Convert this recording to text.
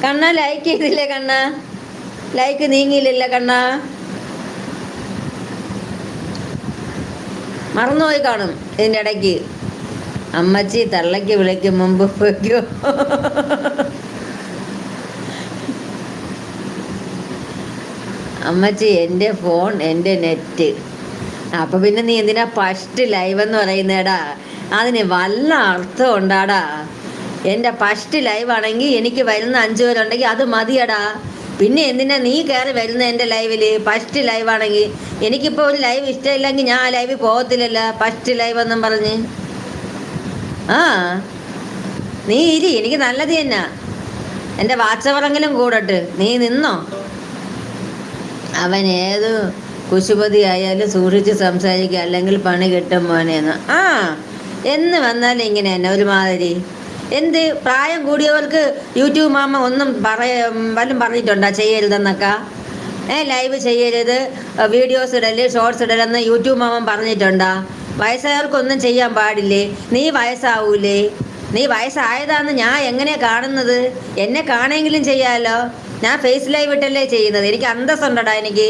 കണ്ണ like ചെയ്തില്ലേ കണ്ണ? Like നീങ്ങിയില്ലല്ലോ കണ്ണ. മറന്നുപോയി കാണും ഇതിൻ്റെ ഇടയ്ക്ക്. അമ്മച്ചി തള്ളയ്ക്ക് വിളിക്കും മുമ്പ് വയ്ക്കോ. അമ്മച്ചി എൻ്റെ ഫോൺ എൻ്റെ നെറ്റ്. അപ്പൊ പിന്നെ നീ എന്തിനാ ഫസ്റ്റ് ലൈവ് എന്ന് പറയുന്നേടാ? അതിന് വല്ല അർത്ഥം ഉണ്ടാടാ? എൻ്റെ ഫസ്റ്റ് ലൈവ് ആണെങ്കിൽ എനിക്ക് വരുന്ന 5 പേരുണ്ടെങ്കിൽ അത് മതിയടാ. പിന്നെ എന്തിനാ നീ കയറി വരുന്ന എൻ്റെ ലൈവിൽ? ഫസ്റ്റ് ലൈവ് ആണെങ്കിൽ എനിക്കിപ്പോൾ ഒരു ലൈവ് ഇഷ്ടമില്ലെങ്കിൽ ഞാൻ ആ ലൈവിൽ പോകത്തില്ലല്ലോ. ഫസ്റ്റ് ലൈവ് എന്നും പറഞ്ഞ് ആ നീ ഇരി, എനിക്ക് നല്ലത് തന്നെ. എൻ്റെ വാച്ചവറെങ്കിലും കൂടട്ട്, നീ നിന്നോ. അവൻ ഏത് കുശുപതി ആയാലും സൂക്ഷിച്ച് സംസാരിക്കുക, അല്ലെങ്കിൽ പണി കിട്ടും മോനേന്ന്. എന്ന് വന്നാലും ഇങ്ങനെ തന്നെ ഒരുമാതിരി. എന്ത് പ്രായം കൂടിയവർക്ക് യൂട്യൂബ് മാമ ഒന്നും വല്ലതും പറഞ്ഞിട്ടുണ്ടോ ചെയ്യരുതെന്നൊക്കെ? ലൈവ് ചെയ്യരുത്, വീഡിയോസ് ഇടല്, ഷോർട്സ് ഇടലെന്ന് യൂട്യൂബ് മാമൻ പറഞ്ഞിട്ടുണ്ടോ? വയസ്സായവർക്കൊന്നും ചെയ്യാൻ പാടില്ലേ? നീ വയസ്സാവൂലേ? നീ വയസ്സായതാന്ന് ഞാൻ എങ്ങനെയാണ് കാണുന്നത്? എന്നെ കാണുമെങ്കിലും ചെയ്യാമല്ലോ. ഞാൻ ഫേസ് ലൈവ് ഇട്ടല്ലേ ചെയ്യുന്നത്. എനിക്ക് അന്തസ്സുണ്ടടാ എനിക്ക്.